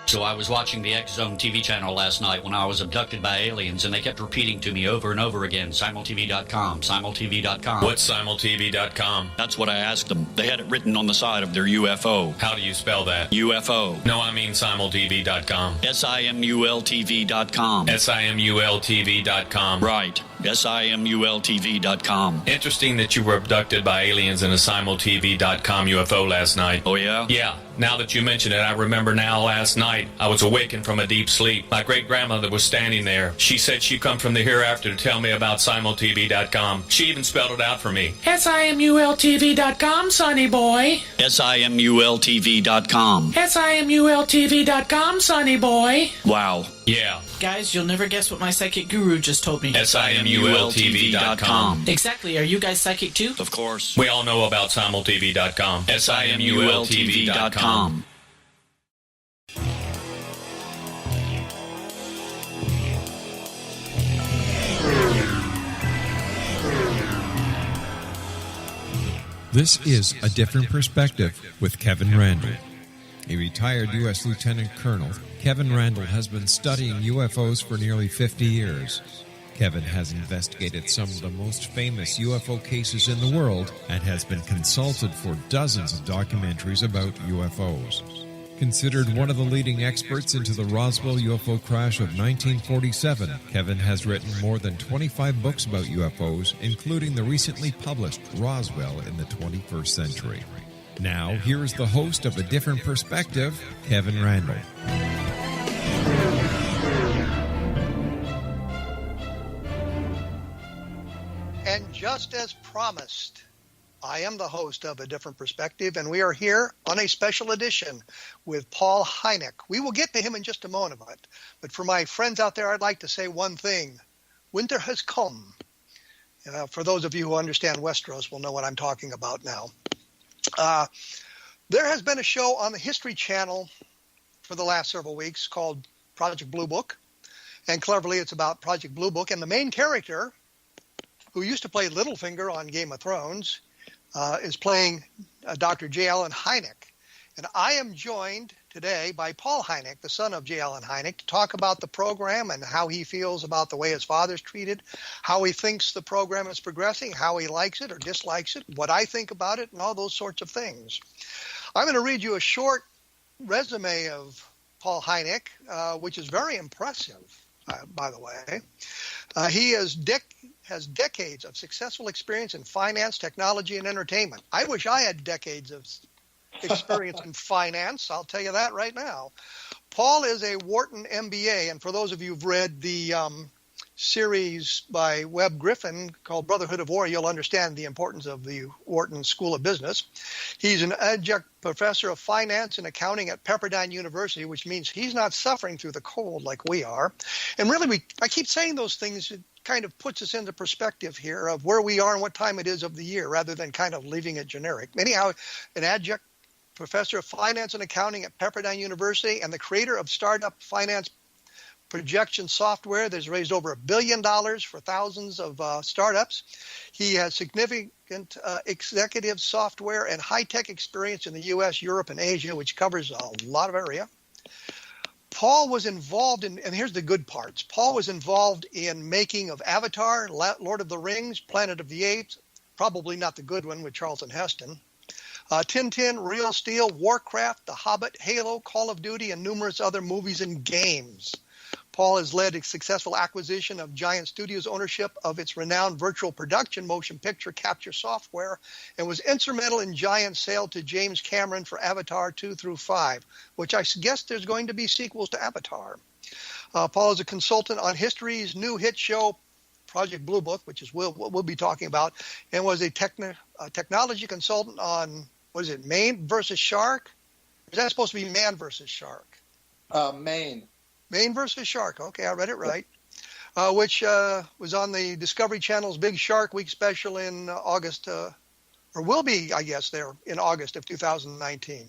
So I was watching the X Zone TV channel last night when I was abducted by aliens, and they kept repeating to me over and over again, simultv.com, simultv.com. What's simultv.com? That's what I asked them. They had it written on the side of their UFO. How do you spell that? UFO. No, I mean simultv.com. simultv.com. simultv.com. Right. simultv.com. Interesting that you were abducted by aliens in a simultv.com UFO last night. Oh, yeah? Yeah. Now that you mention it, I remember now last night I was awakened from a deep sleep. My great-grandmother was standing there. She said she'd come from the hereafter to tell me about simultv.com. She even spelled it out for me. simultv.com, sonny boy. simultv.com. simultv.com, sonny boy. Wow. Yeah. Guys, you'll never guess what my psychic guru just told me. simultv.com. Exactly. Are you guys psychic too? Of course. We all know about simultv.com. simultv.com. This is A Different Perspective with Kevin Randle. A retired U.S. Lieutenant Colonel, Kevin Randle has been studying UFOs for nearly 50 years. Kevin has investigated some of the most famous UFO cases in the world and has been consulted for dozens of documentaries about UFOs. Considered one of the leading experts into the Roswell UFO crash of 1947, Kevin has written more than 25 books about UFOs, including the recently published Roswell in the 21st Century. Now, here is the host of A Different Perspective, Kevin Randle. And just as promised, I am the host of A Different Perspective, and we are here on a special edition with Paul Hynek. We will get to him in just a moment, but for my friends out there, I'd like to say one thing. Winter has come. For those of you who understand Westeros will know what I'm talking about now. There has been a show on the History Channel for the last several weeks called Project Blue Book, and cleverly it's about Project Blue Book, and the main character, who used to play Littlefinger on Game of Thrones, is playing Dr. J. Allen Hynek. And I am joined today by Paul Hynek, the son of J. Allen Hynek, to talk about the program and how he feels about the way his father's treated, how he thinks the program is progressing, how he likes it or dislikes it, what I think about it, and all those sorts of things. I'm going to read you a short resume of Paul Hynek, which is very impressive, by the way. He has decades of successful experience in finance, technology, and entertainment. I wish I had decades of experience in finance. I'll tell you that right now. Paul is a Wharton MBA, and for those of you who've read the series by Webb Griffin called Brotherhood of War, you'll understand the importance of the Wharton School of Business. He's an adjunct professor of finance and accounting at Pepperdine University, which means he's not suffering through the cold like we are. And really, I keep saying those things. It kind of puts us into perspective here of where we are and what time it is of the year, rather than kind of leaving it generic. Anyhow, an adjunct professor of finance and accounting at Pepperdine University and the creator of startup finance projection software that's raised over $1 billion for thousands of startups. He has significant executive software and high-tech experience in the U.S., Europe, and Asia, which covers a lot of area. Paul was involved in, and here's the good parts, Paul was involved in making of Avatar, Lord of the Rings, Planet of the Apes, probably not the good one with Charlton Heston, Tintin, Real Steel, Warcraft, The Hobbit, Halo, Call of Duty, and numerous other movies and games. Paul has led a successful acquisition of Giant Studios' ownership of its renowned virtual production motion picture capture software and was instrumental in Giant's sale to James Cameron for Avatar 2 through 5, which I guess there's going to be sequels to Avatar. Paul is a consultant on history's new hit show, Project Blue Book, which is what we'll be talking about, and was a technology consultant on, Mayne versus Shark? Or is that supposed to be Man versus Shark? Mayne. Mayne versus Shark. Okay, I read it right. Which was on the Discovery Channel's Big Shark Week special in August, or will be, I guess, there in August of 2019.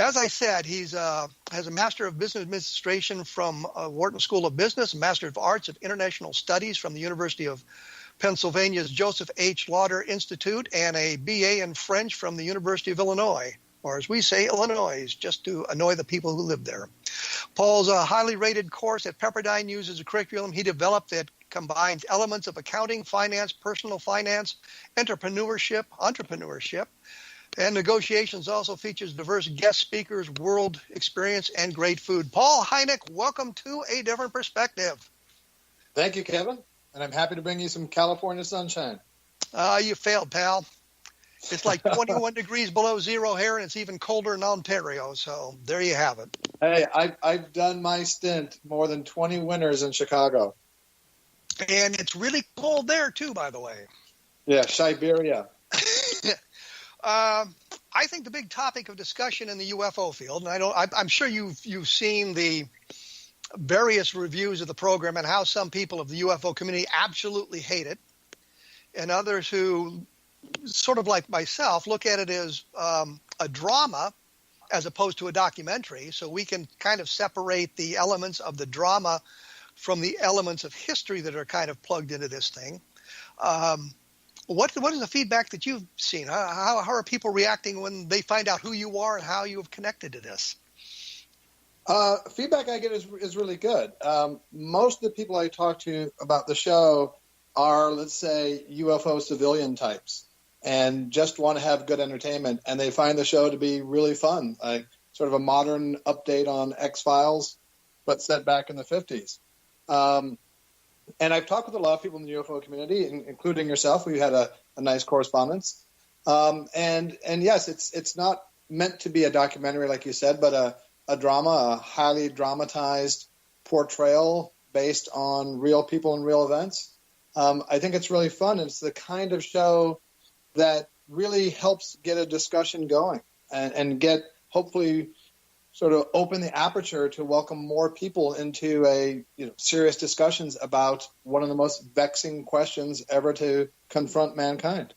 As I said, he's has a Master of Business Administration from Wharton School of Business, a Master of Arts of International Studies from the University of Pennsylvania's Joseph H. Lauder Institute, and a BA in French from the University of Illinois, or as we say, Illinois, just to annoy the people who live there. Paul's a highly rated course at Pepperdine uses a curriculum he developed that combines elements of accounting, finance, personal finance, entrepreneurship, and negotiations. Also features diverse guest speakers, world experience, and great food. Paul Hynek, welcome to A Different Perspective. Thank you, Kevin. And I'm happy to bring you some California sunshine. You failed, pal. It's like 21 degrees below zero here, and it's even colder in Ontario. So there you have it. Hey, I've done my stint more than 20 winters in Chicago. And it's really cold there, too, by the way. Yeah, Siberia. I think the big topic of discussion in the UFO field, and I'm sure you've seen the various reviews of the program and how some people of the UFO community absolutely hate it, and others who, sort of like myself, look at it as a drama as opposed to a documentary, so we can kind of separate the elements of the drama from the elements of history that are kind of plugged into this thing. What is the feedback that you've seen? How are people reacting when they find out who you are and how you have connected to this? Feedback I get is really good. Most of the people I talk to about the show are, let's say, UFO civilian types and just want to have good entertainment. And they find the show to be really fun, like sort of a modern update on X-Files, but set back in the 50s. And I've talked with a lot of people in the UFO community, including yourself. We had a nice correspondence. And yes, it's not meant to be a documentary, like you said, but a drama, a highly dramatized portrayal based on real people and real events. I think it's really fun. It's the kind of show that really helps get a discussion going and get, hopefully, sort of open the aperture to welcome more people into serious discussions about one of the most vexing questions ever to confront mankind.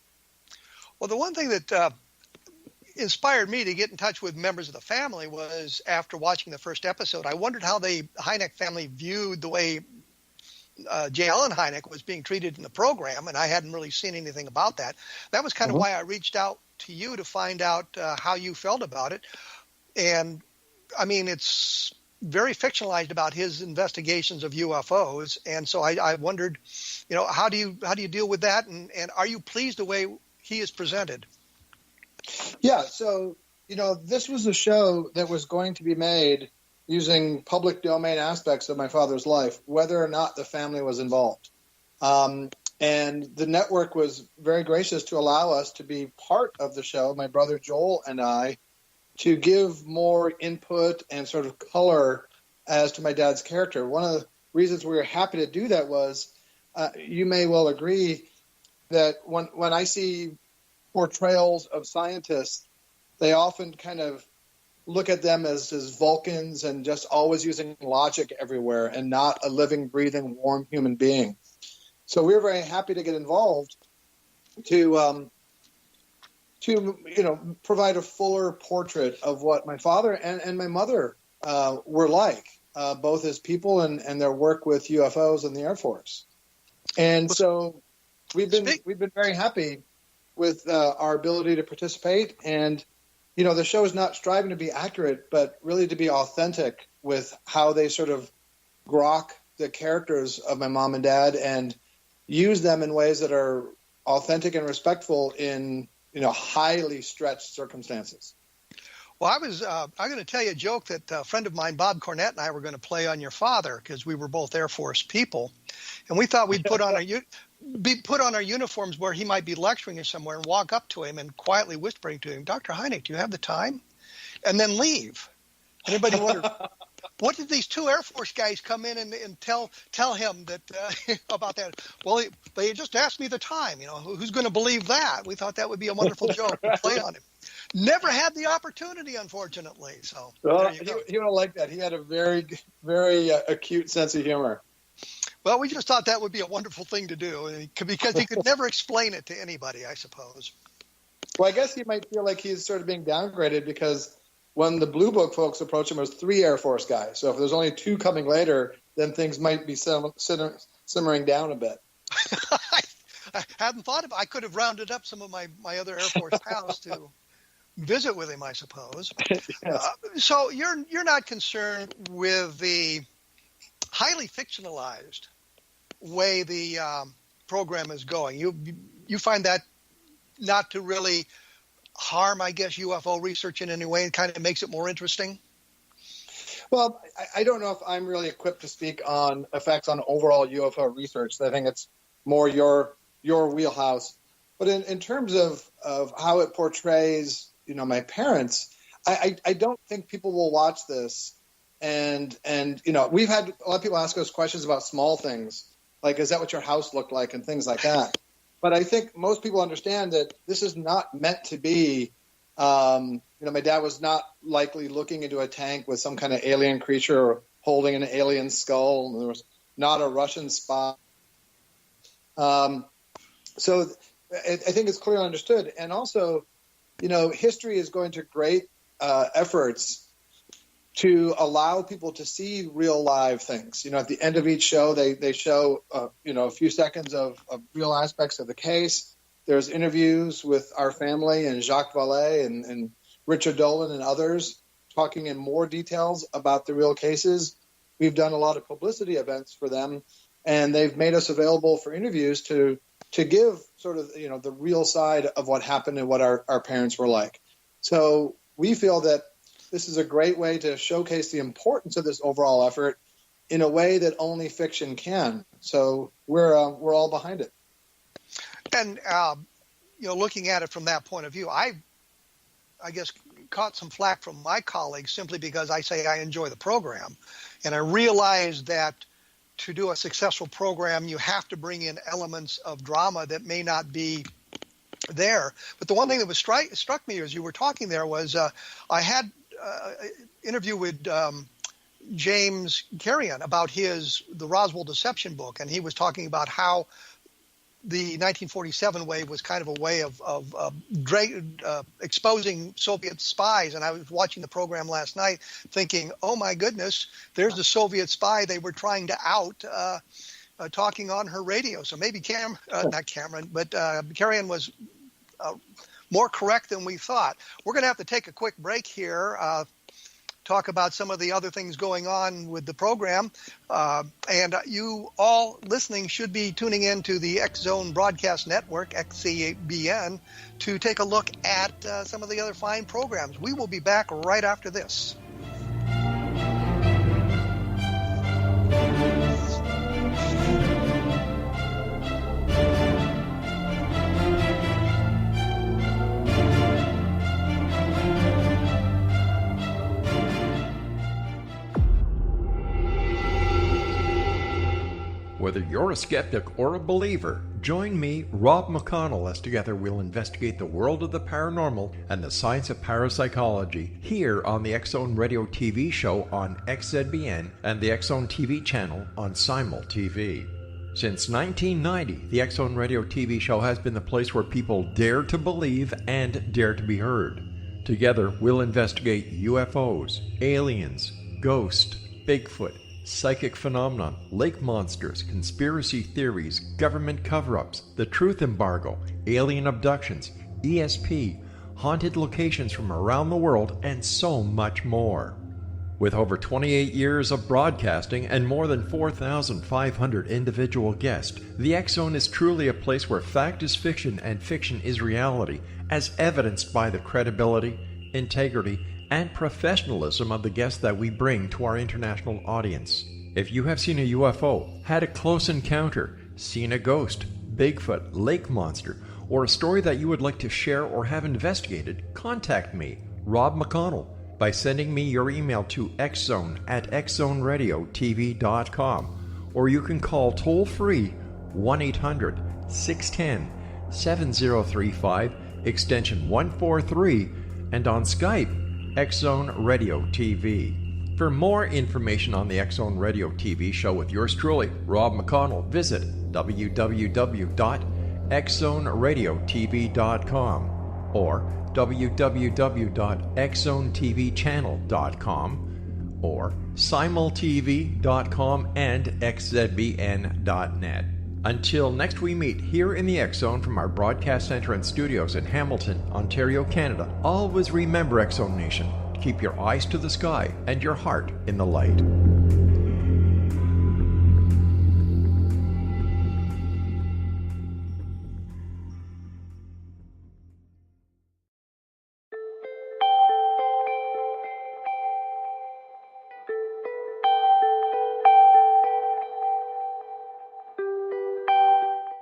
Well, the one thing that inspired me to get in touch with members of the family was after watching the first episode, I wondered how the Hynek family viewed the way J. Allen Hynek was being treated in the program, and I hadn't really seen anything about that. That was kind of why I reached out to you to find out how you felt about it. And I mean, it's very fictionalized about his investigations of UFOs, and so I wondered, how do you deal with that, and are you pleased the way he is presented? Yeah, so this was a show that was going to be made using public domain aspects of my father's life, whether or not the family was involved. And the network was very gracious to allow us to be part of the show, my brother Joel and I, to give more input and sort of color as to my dad's character. One of the reasons we were happy to do that was, you may well agree that when I see portrayals of scientists, they often kind of look at them as Vulcans and just always using logic everywhere and not a living, breathing, warm human being. So we were very happy to get involved to provide a fuller portrait of what my father and my mother were like, both as people and their work with UFOs and the Air Force. And so we've been very happy with our ability to participate. And the show is not striving to be accurate, but really to be authentic with how they sort of grok the characters of my mom and dad and use them in ways that are authentic and respectful in highly stretched circumstances. Well, I'm going to tell you a joke that a friend of mine, Bob Cornett, and I were going to play on your father because we were both Air Force people, and we thought we'd put on our uniforms where he might be lecturing us somewhere and walk up to him and quietly whispering to him, "Dr. Hynek, do you have the time?" and then leave. Anybody wondered what did these two Air Force guys come in and tell him that about that? Well, they just asked me the time. Who's going to believe that? We thought that would be a wonderful joke to play on him. Never had the opportunity, unfortunately. So well, he would like that. He had a very, very acute sense of humor. Well, we just thought that would be a wonderful thing to do because he could never explain it to anybody, I suppose. Well, I guess he might feel like he's sort of being downgraded because when the Blue Book folks approached him, it was 3 Air Force guys. So if there's only 2 coming later, then things might be simmering down a bit. I hadn't thought of it. I could have rounded up some of my other Air Force pals to visit with him, I suppose. Yes. So you're not concerned with the highly fictionalized way the program is going. You find that not to really harm, I guess, UFO research in any way, and kind of makes it more interesting? Well, I don't know if I'm really equipped to speak on effects on overall UFO research. I think it's more your wheelhouse. But in terms of how it portrays, my parents, I don't think people will watch this. And we've had a lot of people ask us questions about small things, like, is that what your house looked like, and things like that. But I think most people understand that this is not meant to be, my dad was not likely looking into a tank with some kind of alien creature or holding an alien skull. There was not a Russian spy. So I think it's clearly understood. And also, history is going to great efforts to allow people to see real live things. At the end of each show, they show, a few seconds of real aspects of the case. There's interviews with our family and Jacques Vallée and Richard Dolan and others talking in more details about the real cases. We've done a lot of publicity events for them, and they've made us available for interviews to give sort of, the real side of what happened and what our parents were like. So we feel that this is a great way to showcase the importance of this overall effort in a way that only fiction can. So we're all behind it. And, looking at it from that point of view, I guess caught some flack from my colleagues simply because I say I enjoy the program. And I realize that to do a successful program, you have to bring in elements of drama that may not be there. But the one thing that was struck me as you were talking there was I had an interview with James Carrion about the Roswell Deception book, and he was talking about how the 1947 wave was kind of a way of exposing Soviet spies. And I was watching the program last night thinking, oh my goodness, there's the Soviet spy they were trying to out talking on her radio. So maybe not Cameron, but Carrion was more correct than we thought. We're going to have to take a quick break here, talk about some of the other things going on with the program. And you all listening should be tuning in to the X Zone Broadcast Network, XCBN, to take a look at some of the other fine programs. We will be back right after this. Whether you're a skeptic or a believer, join me, Rob McConnell, as together we'll investigate the world of the paranormal and the science of parapsychology here on the X Zone Radio TV show on XZBN and the X Zone TV channel on Simul TV. Since 1990, the X Zone Radio TV show has been the place where people dare to believe and dare to be heard. Together, we'll investigate UFOs, aliens, ghosts, Bigfoot, psychic phenomenon, lake monsters, conspiracy theories, government cover-ups, the truth embargo, alien abductions, ESP, haunted locations from around the world, and so much more. With over 28 years of broadcasting and more than 4,500 individual guests, the X Zone is truly a place where fact is fiction and fiction is reality, as evidenced by the credibility, integrity, and professionalism of the guests that we bring to our international audience. If you have seen a UFO, had a close encounter, seen a ghost, Bigfoot, lake monster, or a story that you would like to share or have investigated, contact me, Rob McConnell, by sending me your email to xzone@xzoneradiotv.com, or you can call toll-free 1-800-610-7035, extension 143, and on Skype, X Zone Radio TV. For more information on the X Zone Radio TV show with yours truly, Rob McConnell, visit www.xzoneradiotv.com or www.xzonetvchannel.com or simultv.com and xzbn.net. Until next we meet here in the X Zone from our broadcast center and studios in Hamilton, Ontario, Canada, always remember, X Zone Nation, keep your eyes to the sky and your heart in the light.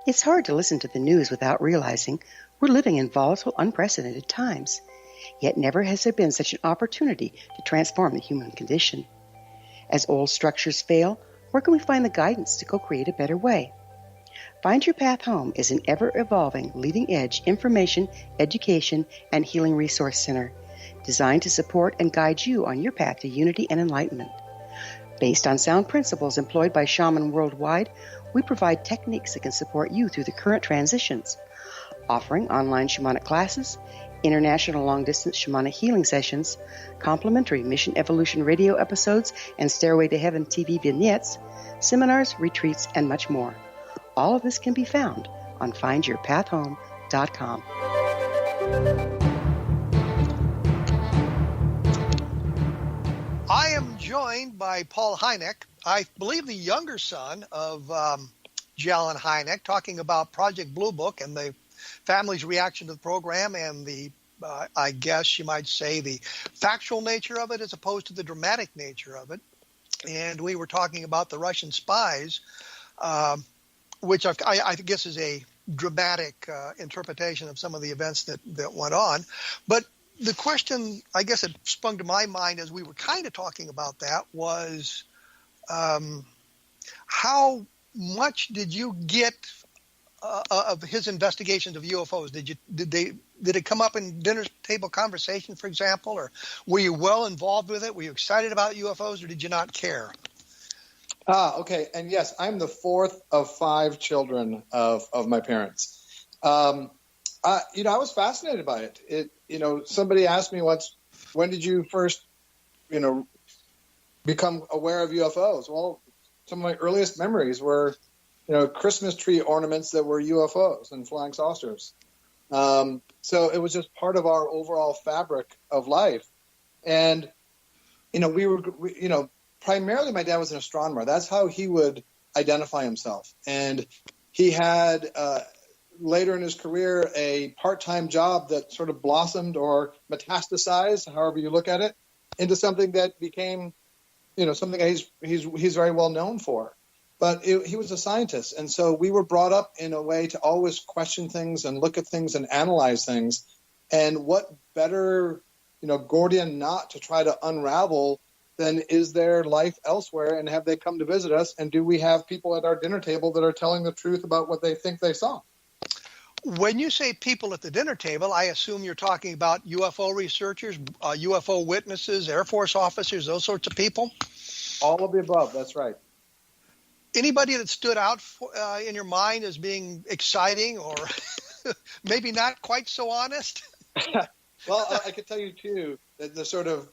It's hard to listen to the news without realizing we're living in volatile, unprecedented times. Yet never has there been such an opportunity to transform the human condition. As old structures fail, where can we find the guidance to co-create a better way? Find Your Path Home is an ever-evolving, leading-edge information, education, and healing resource center designed to support and guide you on your path to unity and enlightenment. Based on sound principles employed by shaman worldwide, we provide techniques that can support you through the current transitions, offering online shamanic classes, international long-distance shamanic healing sessions, complimentary Mission Evolution radio episodes and Stairway to Heaven TV vignettes, seminars, retreats, and much more. All of this can be found on findyourpathhome.com. I am joined by Paul Hynek, I believe the younger son of Jal and Hynek, talking about Project Blue Book and the family's reaction to the program and the, I guess you might say, the factual nature of it as opposed to the dramatic nature of it. And we were talking about the Russian spies, which I guess is a dramatic interpretation of some of the events that went on. But the question, I guess, it sprung to my mind as we were kind of talking about that was, how much did you get of his investigations of UFOs? Did it come up in dinner table conversation, for example, or were you well involved with it? Were you excited about UFOs, or did you not care? Okay. And yes, I'm the fourth of 5 children of my parents. I was fascinated by it. Somebody asked me once, when did you first, become aware of UFOs? Well, some of my earliest memories were, Christmas tree ornaments that were UFOs and flying saucers. So it was just part of our overall fabric of life. And, primarily my dad was an astronomer. That's how he would identify himself. And he had, later in his career, a part-time job that sort of blossomed or metastasized, however you look at it, into something that became, something that he's very well known for. But he was a scientist, and so we were brought up in a way to always question things and look at things and analyze things. And what better, Gordian knot to try to unravel than is there life elsewhere, and have they come to visit us, and do we have people at our dinner table that are telling the truth about what they think they saw? When you say people at the dinner table, I assume you're talking about UFO researchers, UFO witnesses, Air Force officers, those sorts of people? All of the above, that's right. Anybody that stood out in your mind as being exciting or maybe not quite so honest? Well, I could tell you, too, that the sort of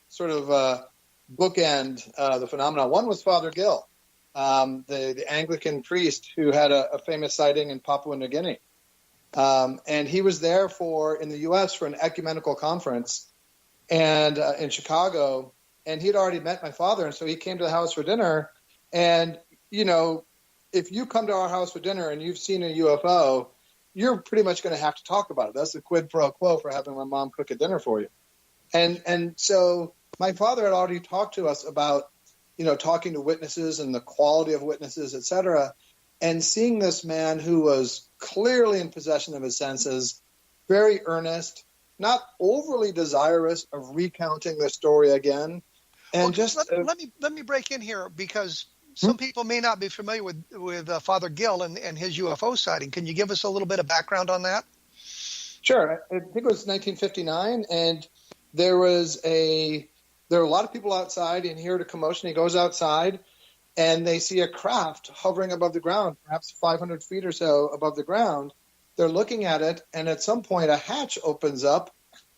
bookend the phenomenon. One was Father Gill, the Anglican priest who had a famous sighting in Papua New Guinea. And he was there in the U.S. for an ecumenical conference and in Chicago, and he'd already met my father, and so he came to the house for dinner. And, if you come to our house for dinner and you've seen a UFO, you're pretty much going to have to talk about it. That's the quid pro quo for having my mom cook a dinner for you. And so my father had already talked to us about, talking to witnesses and the quality of witnesses, et cetera. And seeing this man who was clearly in possession of his senses, very earnest, not overly desirous of recounting the story again. And let me break in here, because some people may not be familiar with Father Gill and his UFO sighting. Can you give us a little bit of background on that? Sure. I think it was 1959, and there were a lot of people outside, and he heard a commotion. He goes outside, and they see a craft hovering above the ground, perhaps 500 feet or so above the ground. They're looking at it, and at some point a hatch opens up,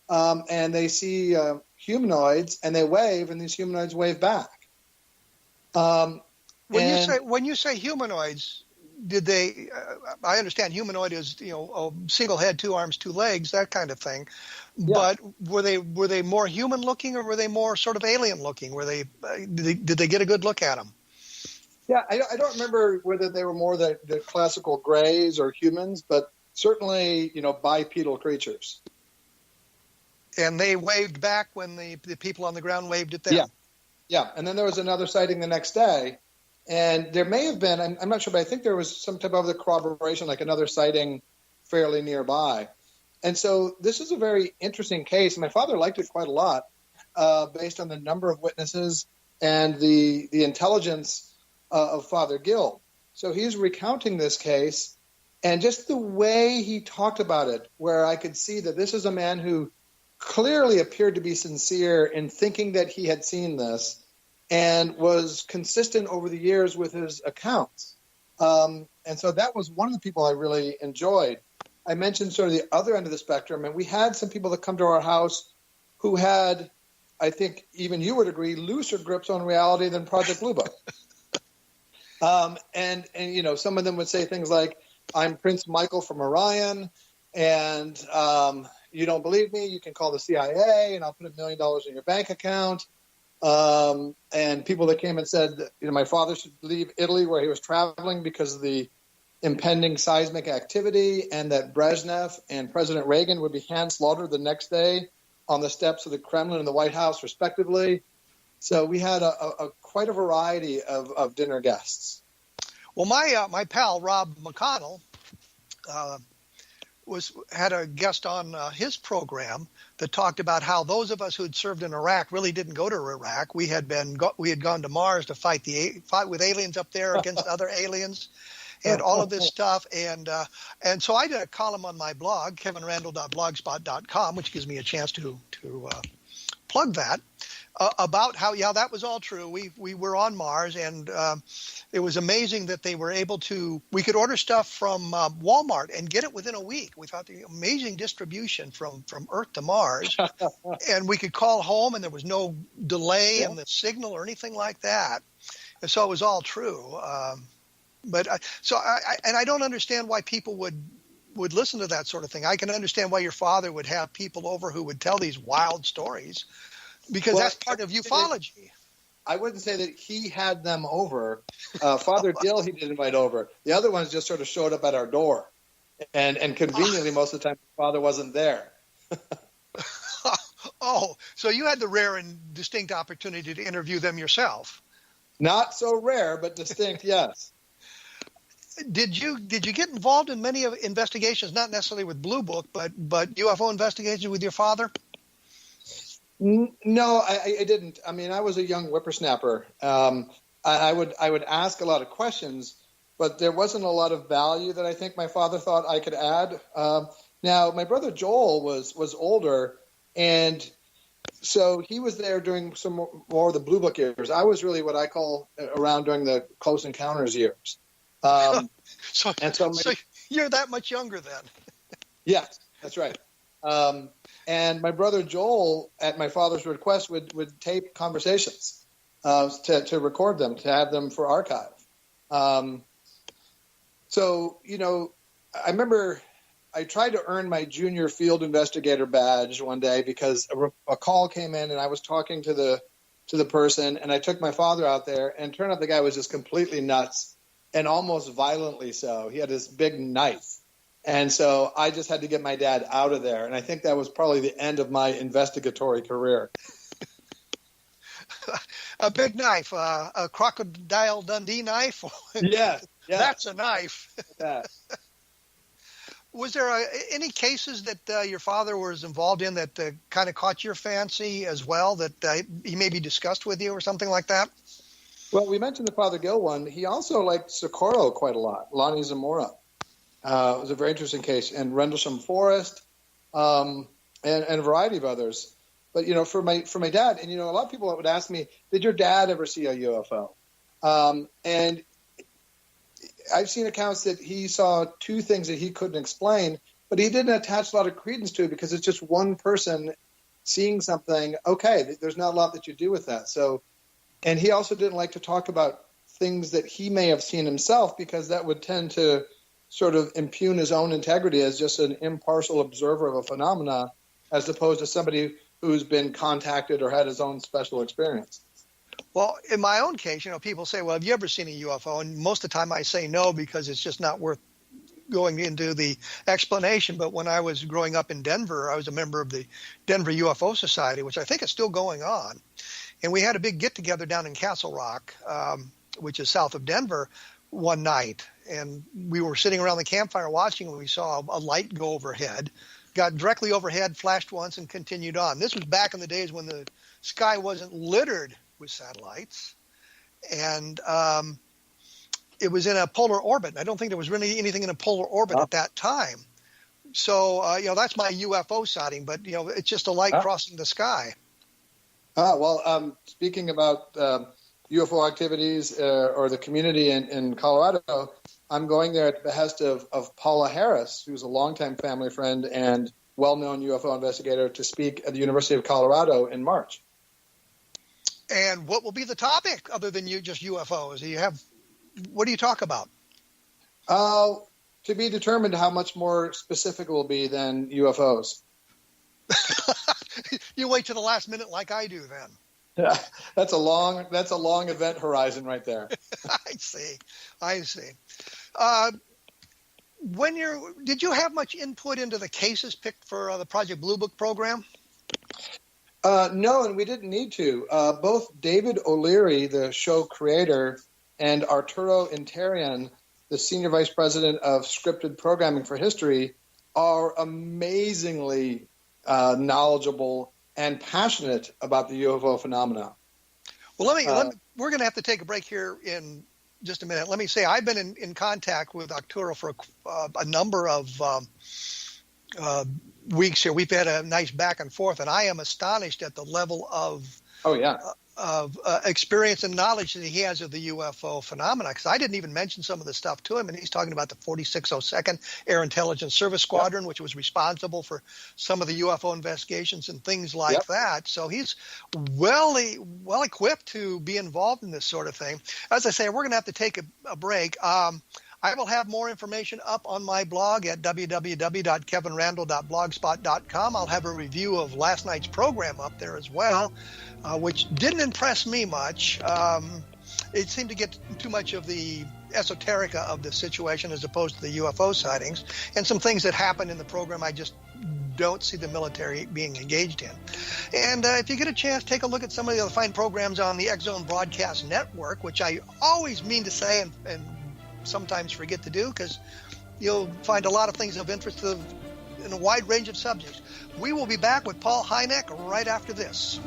and they see humanoids, and they wave, and these humanoids wave back. When you say humanoids, did they? I understand humanoid is a single head, two arms, two legs, that kind of thing. Yeah. But were they more human looking, or were they more sort of alien looking? Were they did they get a good look at them? Yeah, I don't remember whether they were more the classical grays or humans, but certainly bipedal creatures. And they waved back when the people on the ground waved at them. Yeah. And then there was another sighting the next day. And there may have been, I'm not sure, but I think there was some type of other corroboration, like another sighting fairly nearby. And so this is a very interesting case. My father liked it quite a lot based on the number of witnesses and the intelligence of Father Gill. So he's recounting this case, and just the way he talked about it, where I could see that this is a man who clearly appeared to be sincere in thinking that he had seen this, and was consistent over the years with his accounts. And so that was one of the people I really enjoyed. I mentioned sort of the other end of the spectrum, and we had some people that come to our house who had, I think even you would agree, looser grips on reality than Project Blue Book. And some of them would say things like, I'm Prince Michael from Orion, and you don't believe me, you can call the CIA, and I'll put $1 million in your bank account. And people that came and said that, my father should leave Italy where he was traveling because of the impending seismic activity, and that Brezhnev and President Reagan would be hand-slaughtered the next day on the steps of the Kremlin and the White House, respectively. So we had quite a variety of dinner guests. Well, my pal, Rob McConnell, had a guest on his program that talked about how those of us who had served in Iraq really didn't go to Iraq. We had gone to Mars to fight with aliens up there against other aliens, and all of this stuff. And so I did a column on my blog, kevinrandle.blogspot.com, which gives me a chance to plug that. About how, that was all true. We were on Mars, and it was amazing that they were able to. We could order stuff from Walmart and get it within a week. We thought the amazing distribution from Earth to Mars, and we could call home, and there was no delay in the signal or anything like that. And so it was all true. But I don't understand why people would listen to that sort of thing. I can understand why your father would have people over who would tell these wild stories. Because that's part of ufology. I wouldn't say that he had them over. Father Gill, he did invite over. The other ones just sort of showed up at our door. And conveniently, most of the time, Father wasn't there. Oh, so you had the rare and distinct opportunity to interview them yourself. Not so rare, but distinct, yes. Did you get involved in many investigations, not necessarily with Blue Book, but UFO investigations with your father? No, I didn't. I mean, I was a young whippersnapper. I would ask a lot of questions, but there wasn't a lot of value that I think my father thought I could add. Now, my brother Joel was older, and so he was there during some more of the Blue Book years. I was really what I call around during the Close Encounters years. So you're that much younger then. Yes, that's right. And my brother Joel, at my father's request, would tape conversations to record them, to have them for archive. So, I remember I tried to earn my junior field investigator badge one day because a call came in and I was talking to the person, and I took my father out there, and it turned out the guy was just completely nuts, and almost violently so. He had this big knife. And so I just had to get my dad out of there. And I think that was probably the end of my investigatory career. A big knife, a Crocodile Dundee knife? Yes. That's a knife. Yeah. Was there any cases that your father was involved in that kind of caught your fancy as well, that he maybe discussed with you or something like that? Well, we mentioned the Father Gill one. He also liked Socorro quite a lot, Lonnie Zamora. It was a very interesting case, and Rendlesham Forest, and a variety of others. But for my dad, and a lot of people would ask me, "Did your dad ever see a UFO?" And I've seen accounts that he saw two things that he couldn't explain, but he didn't attach a lot of credence to it because it's just one person seeing something. Okay, there's not a lot that you do with that. So, and he also didn't like to talk about things that he may have seen himself, because that would tend to sort of impugn his own integrity as just an impartial observer of a phenomena, as opposed to somebody who's been contacted or had his own special experience. Well, in my own case, people say, well, have you ever seen a UFO? And most of the time I say no, because it's just not worth going into the explanation. But when I was growing up in Denver, I was a member of the Denver UFO Society, which I think is still going on. And we had a big get-together down in Castle Rock, which is south of Denver, one night. And we were sitting around the campfire watching, and we saw a light go overhead, got directly overhead, flashed once, and continued on. This was back in the days when the sky wasn't littered with satellites. And it was in a polar orbit. I don't think there was really anything in a polar orbit at that time. So, that's my UFO sighting, but, it's just a light crossing the sky. Speaking about UFO activities or the community in Colorado, I'm going there at the behest of Paula Harris, who's a longtime family friend and well-known UFO investigator, to speak at the University of Colorado in March. And what will be the topic other than just UFOs? What do you talk about? To be determined how much more specific it will be than UFOs. You wait to the last minute like I do then. Yeah, that's a long event horizon right there. I see. Did you have much input into the cases picked for the Project Blue Book program? No, and we didn't need to. Both David O'Leary, the show creator, and Arturo Interian, the senior vice president of scripted programming for history, are amazingly knowledgeable and passionate about the UFO phenomena. Well, we're going to have to take a break here in just a minute. Let me say I've been in contact with Arturo for a number of weeks here. We've had a nice back and forth, and I am astonished at the level of experience and knowledge that he has of the UFO phenomena, because I didn't even mention some of the stuff to him, and he's talking about the 4602nd Air Intelligence Service Squadron, which was responsible for some of the UFO investigations and things like that. So he's well equipped to be involved in this sort of thing. As I say, we're going to have to take a break. I will have more information up on my blog at www.kevinrandle.blogspot.com. I'll have a review of last night's program up there as well, which didn't impress me much. It seemed to get too much of the esoterica of the situation as opposed to the UFO sightings, and some things that happened in the program I just don't see the military being engaged in. And if you get a chance, take a look at some of the other fine programs on the X Zone Broadcast Network, which I always mean to say and sometimes forget to do, because you'll find a lot of things of interest in a wide range of subjects. We will be back with Paul Hynek right after this.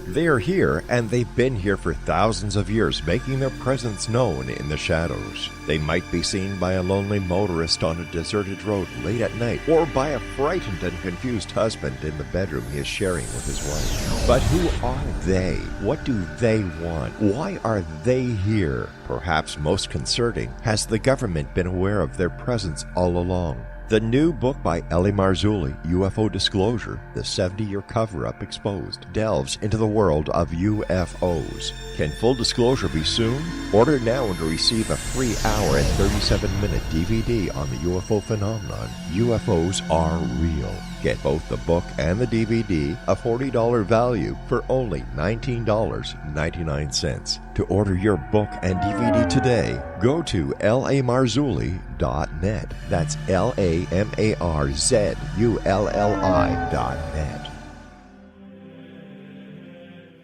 They are here, and they've been here for thousands of years, making their presence known in the shadows. They might be seen by a lonely motorist on a deserted road late at night, or by a frightened and confused husband in the bedroom he is sharing with his wife. But who are they? What do they want? Why are they here? Perhaps most concerning, has the government been aware of their presence all along? The new book by L.A. Marzulli, UFO Disclosure, the 70-year cover-up exposed, delves into the world of UFOs. Can full disclosure be soon? Order now to receive a free hour and 37-minute DVD on the UFO phenomenon. UFOs are real. Get both the book and the DVD, a $40 value, for only $19.99. To order your book and DVD today, go to lamarzulli.net. That's LAMARZULLI.net.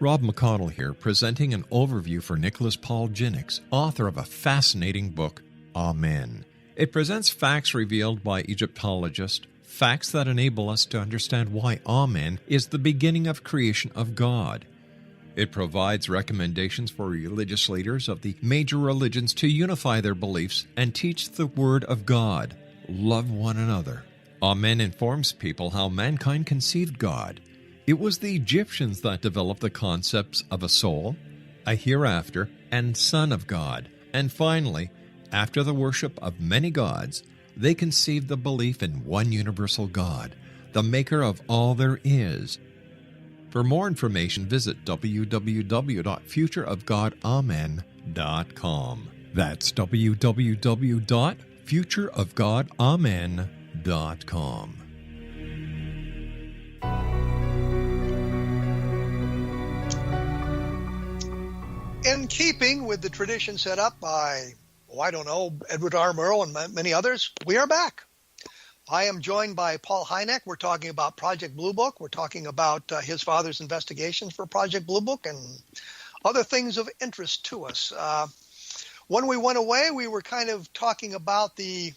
Rob McConnell here, presenting an overview for Nicholas Paul Jennings, author of a fascinating book, Amen. It presents facts revealed by Egyptologists, facts that enable us to understand why Amen is the beginning of creation of God. It provides recommendations for religious leaders of the major religions to unify their beliefs and teach the Word of God. Love one another. Amen informs people how mankind conceived God. It was the Egyptians that developed the concepts of a soul, a hereafter, and Son of God. And finally, after the worship of many gods, they conceived the belief in one universal God, the maker of all there is. For more information, visit www.futureofgodamen.com. That's www.futureofgodamen.com. In keeping with the tradition set up by, Edward R. Murrow and many others, we are back. I am joined by Paul Hynek. We're talking about Project Blue Book. We're talking about his father's investigations for Project Blue Book and other things of interest to us. When we went away, we were kind of talking about the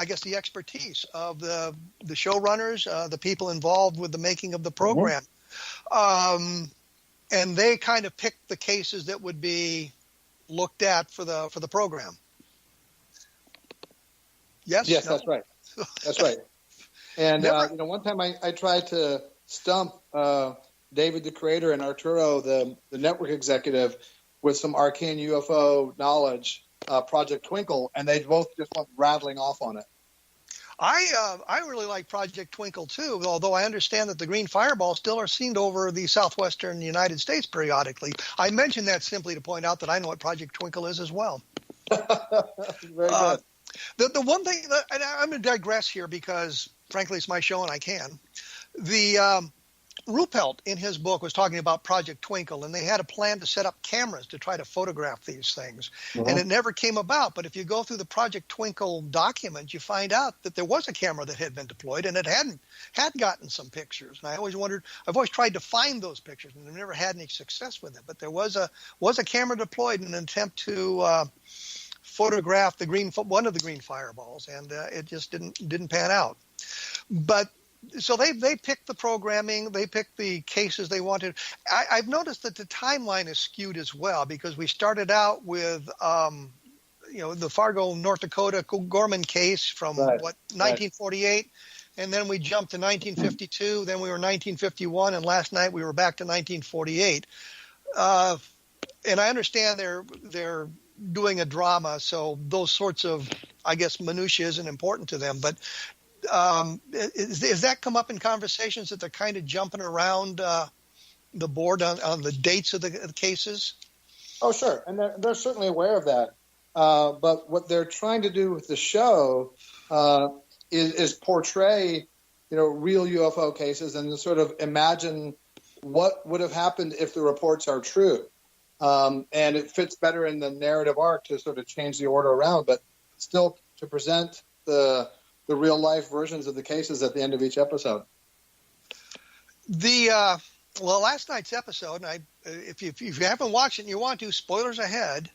expertise of the showrunners, the people involved with the making of the program. And they kind of picked the cases that would be looked at for the program. Yes? Yes, no? That's right. That's right. And, one time I tried to stump David, the creator, and Arturo, the network executive, with some arcane UFO knowledge, Project Twinkle, and they both just went rattling off on it. I really like Project Twinkle too, although I understand that the green fireballs still are seen over the southwestern United States periodically. I mention that simply to point out that I know what Project Twinkle is as well. Very good. The one thing, and I'm going to digress here because, frankly, it's my show and I can. The Ruppelt in his book was talking about Project Twinkle, and they had a plan to set up cameras to try to photograph these things. Mm-hmm. And it never came about. But if you go through the Project Twinkle document, you find out that there was a camera that had been deployed, and it had gotten some pictures. And I always wondered, I've always tried to find those pictures, and I've never had any success with it. But there was a camera deployed in an attempt to photograph one of the green fireballs, and it just didn't pan out. But so they picked the programming, they picked the cases they wanted. I've noticed that the timeline is skewed as well, because we started out with the Fargo, North Dakota Gorman case from 1948, and then we jumped to 1952, then we were 1951, and last night we were back to 1948. And I understand they're doing a drama, so those sorts of, minutiae isn't important to them, but has that come up in conversations that they're kind of jumping around the board on the dates of the cases? Oh, sure. And they're certainly aware of that. But what they're trying to do with the show is portray, real UFO cases and sort of imagine what would have happened if the reports are true. And it fits better in the narrative arc to sort of change the order around, but still to present the real life versions of the cases at the end of each episode. Last night's episode, and if you haven't watched it and you want to, spoilers ahead,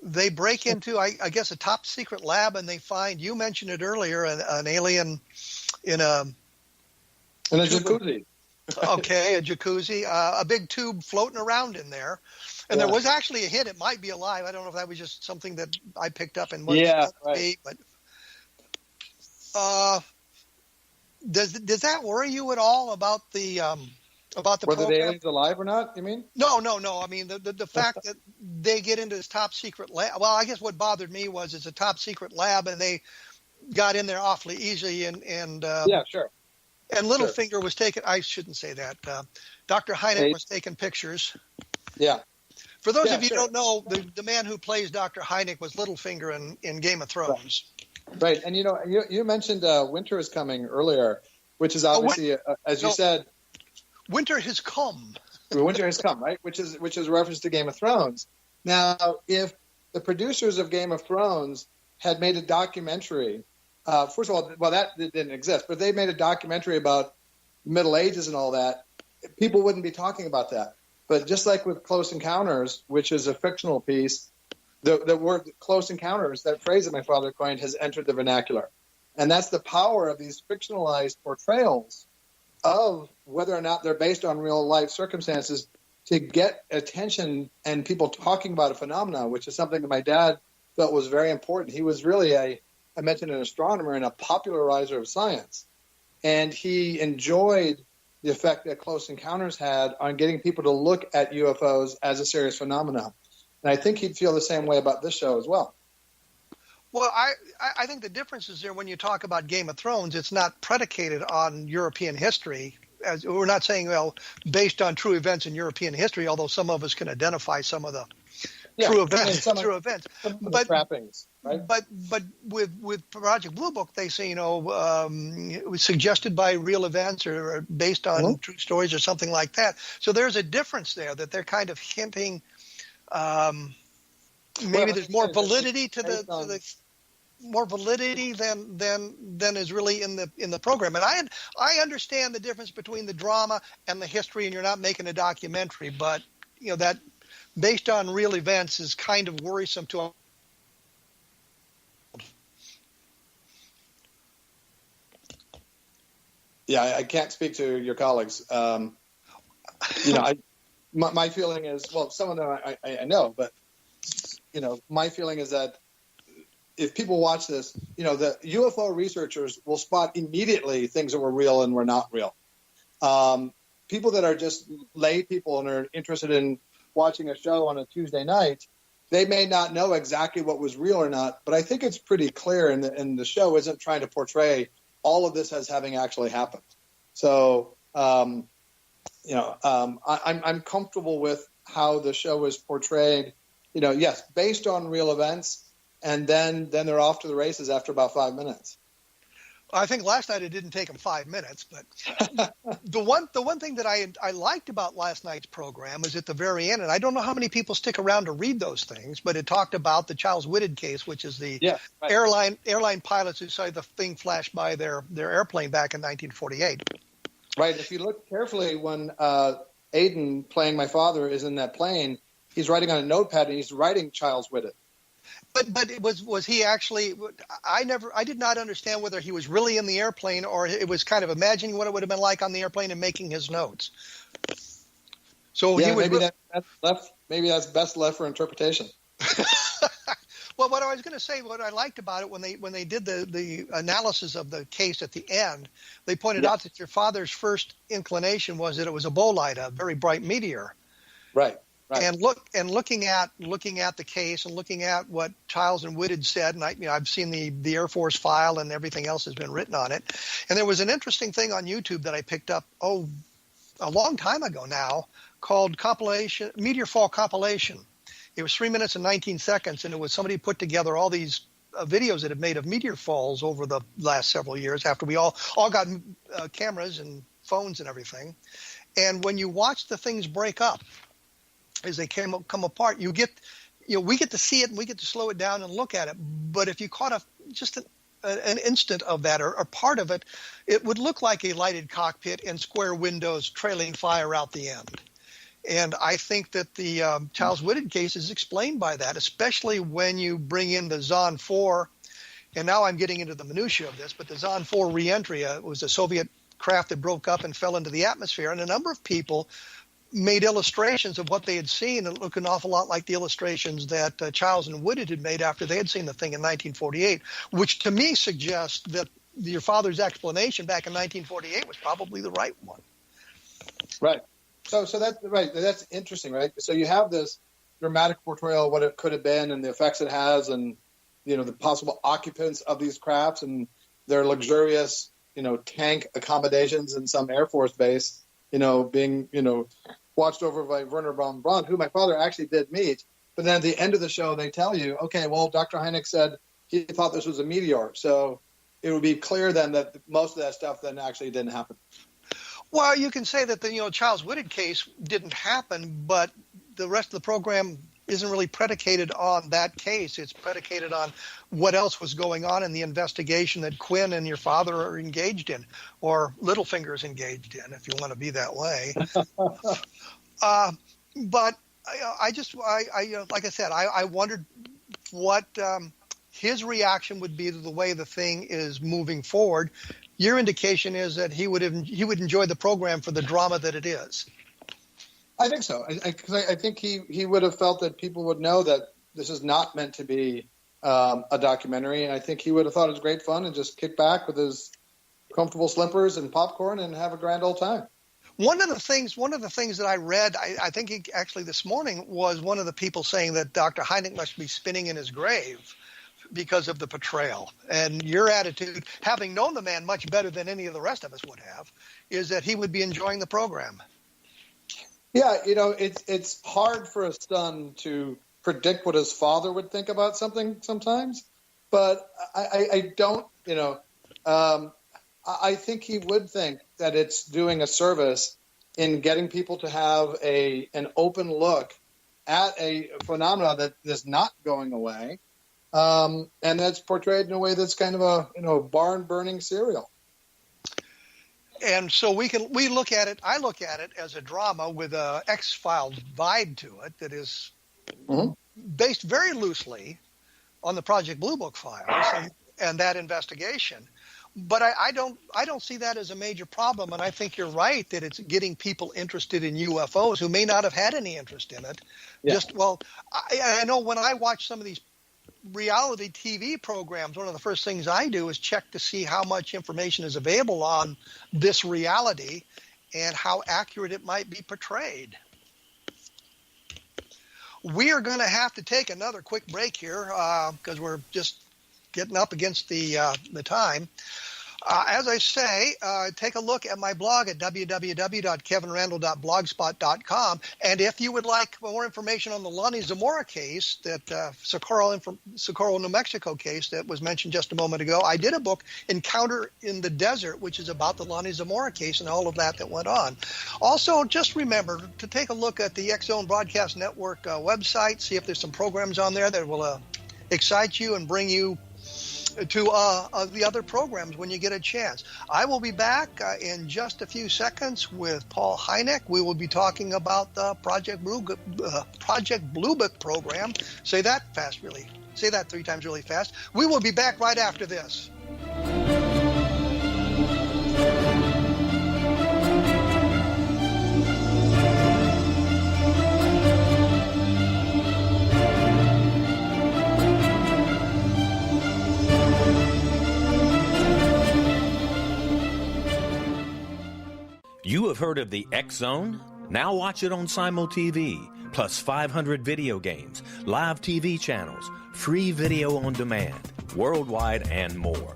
they break into, a top secret lab, and they find, you mentioned it earlier, an alien in a jacuzzi. Okay, a jacuzzi, a big tube floating around in there. And there was actually a hint it might be alive. I don't know if that was just something that I picked up and but does that worry you at all about the whether program? the alien's alive or not, you mean? No. I mean the fact that they get into this top secret lab. Well, I guess what bothered me was it's a top secret lab, and they got in there awfully easily. And sure. And Littlefinger was taking. I shouldn't say that. Dr. Hynek was taking pictures. Yeah. For those of you who don't know, the man who plays Dr. Hynek was Littlefinger in Game of Thrones. Right. And you mentioned winter is coming earlier, which is obviously, as you said, winter has come. Winter has come, right? Which is a reference to Game of Thrones. Now, if the producers of Game of Thrones had made a documentary, first of all, that didn't exist, but they made a documentary about the Middle Ages and all that, people wouldn't be talking about that. But just like with Close Encounters, which is a fictional piece, the word Close Encounters, that phrase that my father coined, has entered the vernacular. And that's the power of these fictionalized portrayals of whether or not they're based on real life circumstances to get attention and people talking about a phenomenon, which is something that my dad felt was very important. He was really I mentioned an astronomer and a popularizer of science. And he enjoyed the effect that Close Encounters had on getting people to look at UFOs as a serious phenomenon. And I think he'd feel the same way about this show as well. Well, I think the difference is there when you talk about Game of Thrones, it's not predicated on European history. As we're not saying, well, based on true events in European history, although some of us can identify some of the true events. Some of the trappings, right? But with Project Blue Book, they say, it was suggested by real events or based on true stories or something like that. So there's a difference there that they're kind of hinting. Maybe there's more validity to the more validity than is really in the program. And I understand the difference between the drama and the history, and you're not making a documentary, but that based on real events is kind of worrisome to. Yeah, I can't speak to your colleagues. My feeling is, well, some of them I know, but my feeling is that if people watch this, the UFO researchers will spot immediately things that were real and were not real. People that are just lay people and are interested in watching a show on a Tuesday night, they may not know exactly what was real or not, but I think it's pretty clear, and the show isn't trying to portray all of this as having actually happened. So, I'm comfortable with how the show is portrayed. Yes, based on real events, and then they're off to the races after about 5 minutes. I think last night it didn't take them 5 minutes, but the one thing that I liked about last night's program is at the very end, and I don't know how many people stick around to read those things, but it talked about the Charles Whitted case, which is the airline pilots who saw the thing flash by their airplane back in 1948. Right. If you look carefully, when Aiden, playing my father, is in that plane, he's writing on a notepad and he's writing Charles Whitted. But was he actually? I did not understand whether he was really in the airplane or it was kind of imagining what it would have been like on the airplane and making his notes. So he was maybe that's best left for interpretation. Well, what I was going to say, what I liked about it when they did the analysis of the case at the end, they pointed out that your father's first inclination was that it was a bolide, a very bright meteor. Right. And looking at the case and looking at what Childs and Whitted said, and I've seen the Air Force file and everything else has been written on it. And there was an interesting thing on YouTube that I picked up a long time ago now called Meteor Fall Compilation. It was 3 minutes and 19 seconds, and it was somebody put together all these videos that have made of meteor falls over the last several years after we all got cameras and phones and everything. And when you watch the things break up, as they come apart, we get to see it and we get to slow it down and look at it. But if you caught just an instant of that or part of it, it would look like a lighted cockpit and square windows trailing fire out the end. And I think that the Charles Whitted case is explained by that, especially when you bring in the Zond 4. And now I'm getting into the minutiae of this, but the Zond 4 reentry was a Soviet craft that broke up and fell into the atmosphere. And a number of people made illustrations of what they had seen and look an awful lot like the illustrations that Childs and Whitted had made after they had seen the thing in 1948, which to me suggests that your father's explanation back in 1948 was probably the right one. Right. So that's right. That's interesting, right? So you have this dramatic portrayal of what it could have been and the effects it has, and the possible occupants of these crafts and their luxurious, tank accommodations in some Air Force base, being watched over by Werner von Braun, who my father actually did meet. But then at the end of the show, they tell you, okay, well, Dr. Hynek said he thought this was a meteor. So it would be clear then that most of that stuff then actually didn't happen. Well, you can say that the Charles Whitted case didn't happen, but the rest of the program isn't really predicated on that case. It's predicated on what else was going on in the investigation that Quinn and your father are engaged in, or Littlefinger's engaged in, if you want to be that way. But like I said, I wondered what his reaction would be to the way the thing is moving forward. Your indication is that he would enjoy the program for the drama that it is. I think so. I think he would have felt that people would know that this is not meant to be a documentary, and I think he would have thought it was great fun and just kick back with his comfortable slippers and popcorn and have a grand old time. One of the things that I read, I think actually this morning, was one of the people saying that Dr. Hynek must be spinning in his grave because of the portrayal. And your attitude, having known the man much better than any of the rest of us would have, is that he would be enjoying the program. Yeah, it's hard for a son to predict what his father would think about something sometimes, but I don't, I think he would think that it's doing a service in getting people to have an open look at a phenomenon that is not going away, and that's portrayed in a way that's kind of a barn-burning serial. And so we look at it. I look at it as a drama with a X-Files vibe to it that is based very loosely on the Project Blue Book files and that investigation. But I don't see that as a major problem, and I think you're right that it's getting people interested in UFOs who may not have had any interest in it. Yeah. I know when I watch some of these reality TV programs, one of the first things I do is check to see how much information is available on this reality and how accurate it might be portrayed. We are going to have to take another quick break here because we're just getting up against the time. As I say, take a look at my blog at www.kevinrandle.blogspot.com. And if you would like more information on the Lonnie Zamora case, that Socorro, New Mexico case that was mentioned just a moment ago, I did a book, Encounter in the Desert, which is about the Lonnie Zamora case and all of that went on. Also, just remember to take a look at the X-Zone Broadcast Network website, see if there's some programs on there that will excite you and bring you to the other programs when you get a chance. I will be back in just a few seconds with Paul Hynek. We will be talking about the Project Blue Book program. Say that 3 times really fast. We will be back right after this. You have heard of the X-Zone? Now watch it on Simul TV, plus 500 video games, live TV channels, free video on demand, worldwide, and more.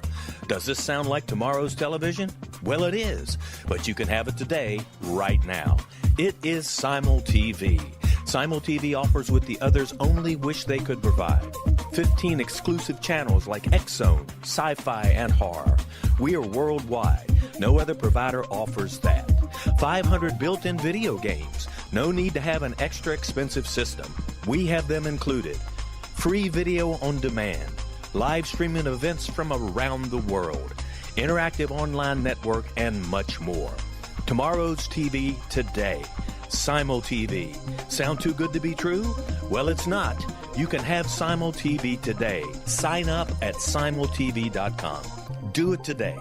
Does this sound like tomorrow's television? Well, it is, but you can have it today, right now. It is Simul TV. Simul TV offers what the others only wish they could provide. 15 exclusive channels like X-Zone, Sci-Fi, and Horror. We are worldwide. No other provider offers that. 500 built-in video games. No need to have an extra expensive system. We have them included. Free video on demand. Live streaming events from around the world. Interactive online network, and much more. Tomorrow's TV today. Simul TV. Sound too good to be true? Well, it's not. You can have Simul TV today. Sign up at simultv.com. Do it today.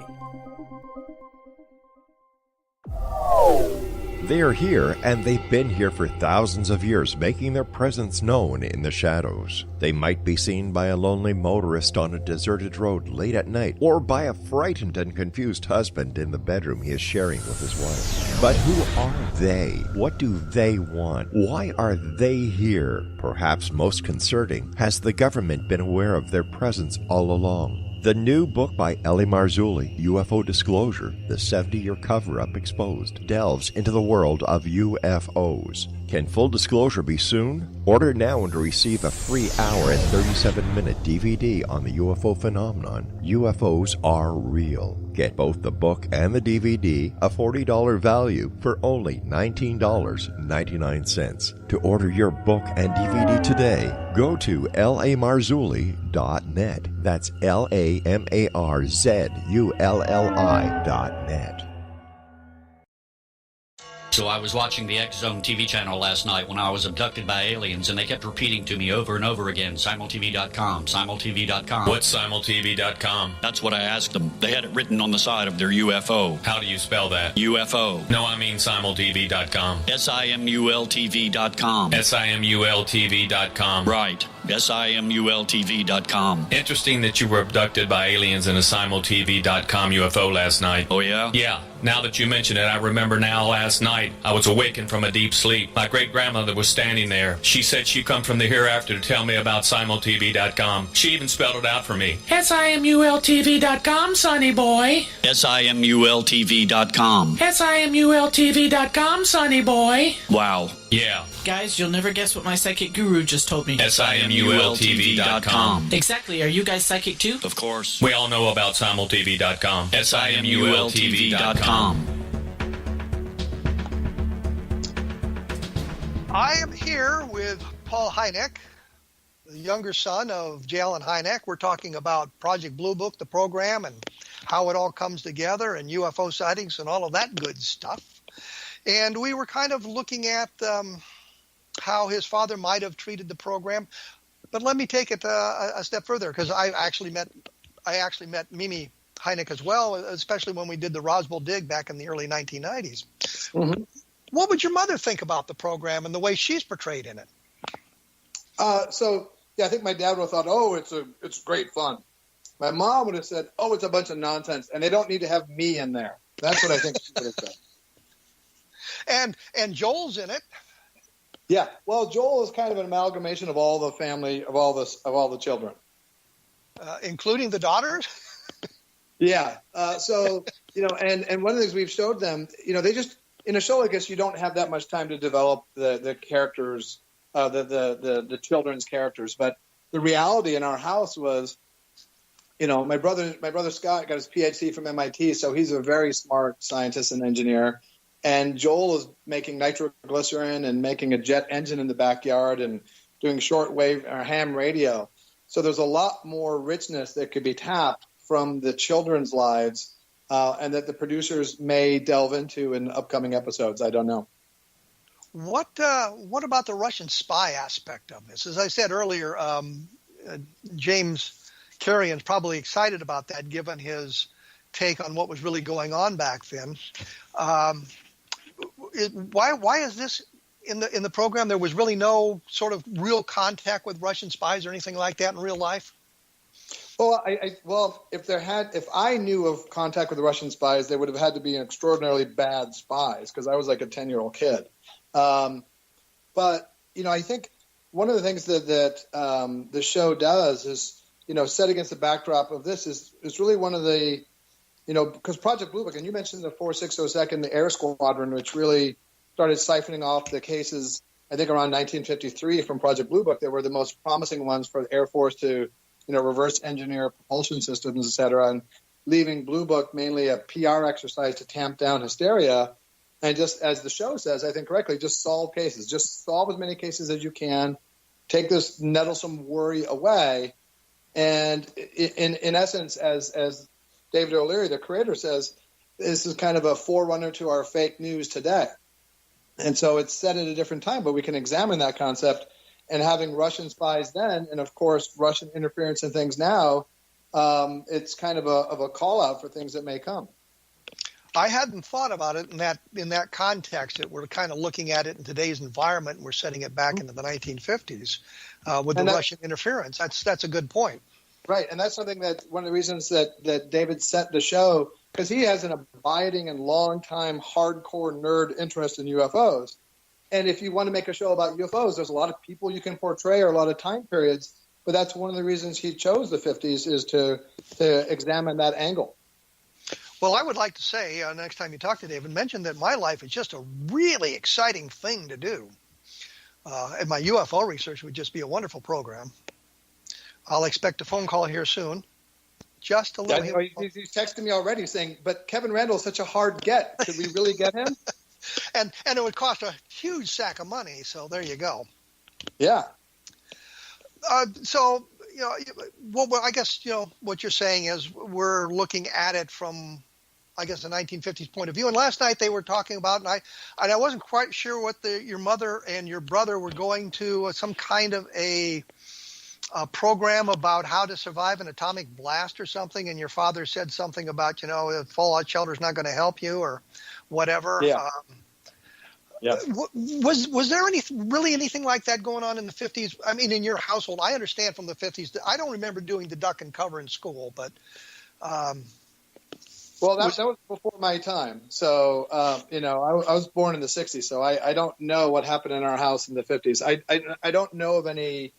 They are here, and they've been here for thousands of years, making their presence known in the shadows. They might be seen by a lonely motorist on a deserted road late at night, or by a frightened and confused husband in the bedroom he is sharing with his wife. But who are they? What do they want? Why are they here? Perhaps most concerning, has the government been aware of their presence all along? The new book by L.A. Marzulli, UFO Disclosure, the 70-year cover-up exposed, delves into the world of UFOs. Can full disclosure be soon? Order now and receive a free hour and 37-minute DVD on the UFO phenomenon. UFOs are real. Get both the book and the DVD, a $40 value, for only $19.99. To order your book and DVD today, go to lamarzulli.net. That's LAMARZULLI.net. So I was watching the X-Zone TV channel last night when I was abducted by aliens, and they kept repeating to me over and over again, simultv.com, simultv.com. What's simultv.com? That's what I asked them. They had it written on the side of their UFO. How do you spell that? UFO. No, I mean simultv.com. simultv.com. simultv.com. Right. simultv.com. Interesting that you were abducted by aliens in a simultv.com UFO last night. Oh, yeah? Yeah. Now that you mention it, I remember now last night I was awakened from a deep sleep. My great-grandmother was standing there. She said she'd come from the hereafter to tell me about simultv.com. She even spelled it out for me. SIMULTV.com, sonny boy. SIMULTV.com. SIMULTV.com, sonny boy. Wow. Yeah. Guys, you'll never guess what my psychic guru just told me. SIMULTV.com. Exactly. Are you guys psychic too? Of course. We all know about simultv.com. SIMULTV.com. I am here with Paul Hynek, the younger son of J. Allen Hynek. We're talking about Project Blue Book, the program, and how it all comes together, and UFO sightings and all of that good stuff. And we were kind of looking at how his father might have treated the program. But let me take it a step further, because I actually met Mimi Hynek as well, especially when we did the Roswell dig back in the early 1990s. Mm-hmm. What would your mother think about the program and the way she's portrayed in it? I think my dad would have thought, oh, it's great fun. My mom would have said, oh, it's a bunch of nonsense, and they don't need to have me in there. That's what I think she would have said. And Joel's in it. Yeah, well, Joel is kind of an amalgamation of all the family, of all the children, including the daughters. Yeah. And one of the things we've showed them, they just, in a show like this, you don't have that much time to develop the characters, the children's characters. But the reality in our house was, my brother Scott got his PhD from MIT, so he's a very smart scientist and engineer. And Joel is making nitroglycerin and making a jet engine in the backyard and doing shortwave or ham radio. So there's a lot more richness that could be tapped from the children's lives, and that the producers may delve into in upcoming episodes. I don't know. What about the Russian spy aspect of this? As I said earlier, James Carrion's probably excited about that, given his take on what was really going on back then. Why is this in the program? There was really no sort of real contact with Russian spies or anything like that in real life. Well, if I knew of contact with the Russian spies, they would have had to be extraordinarily bad spies, because I was like a 10-year-old kid. But I think one of the things that the show does is, set against the backdrop of this is really one of the, because Project Blue Book, and you mentioned the 4602nd, the Air Squadron, which really started siphoning off the cases, I think around 1953 from Project Blue Book. They were the most promising ones for the Air Force to, reverse engineer propulsion systems, et cetera, and leaving Blue Book mainly a PR exercise to tamp down hysteria. And just as the show says, I think correctly, just solve cases. Just solve as many cases as you can. Take this nettlesome worry away. And in essence, as David O'Leary, the creator, says, this is kind of a forerunner to our fake news today. And so it's set at a different time, but we can examine that concept. And having Russian spies then, and of course Russian interference in things now, it's kind of a call out for things that may come. I hadn't thought about it in that context. That we're kind of looking at it in today's environment, and we're setting it back into the 1950s with the Russian interference. That's a good point. Right, and that's something that one of the reasons that David set the show, because he has an abiding and long-time hardcore nerd interest in UFOs. And if you want to make a show about UFOs, there's a lot of people you can portray or a lot of time periods, but that's one of the reasons he chose the 50s, is to examine that angle. Well, I would like to say, next time you talk to David, mention that my life is just a really exciting thing to do. And my UFO research would just be a wonderful program. I'll expect a phone call here soon. Just a little. Yeah, he's texting me already saying, but Kevin Randall is such a hard get. Could we really get him? and it would cost a huge sack of money. So there you go. Yeah. I guess, what you're saying is we're looking at it from, I guess, the 1950s point of view. And last night they were talking about, and I wasn't quite sure what your mother and your brother were going to, some kind of a program about how to survive an atomic blast or something. And your father said something about, the fallout shelter is not going to help you or whatever. Yeah. Yeah. Was there anything like that going on in the 50s? I mean, in your household, I understand from the 50s. I don't remember doing the duck and cover in school, but. Well, that was before my time. So, I was born in the 60s, so I don't know what happened in our house in the 50s. I don't know of any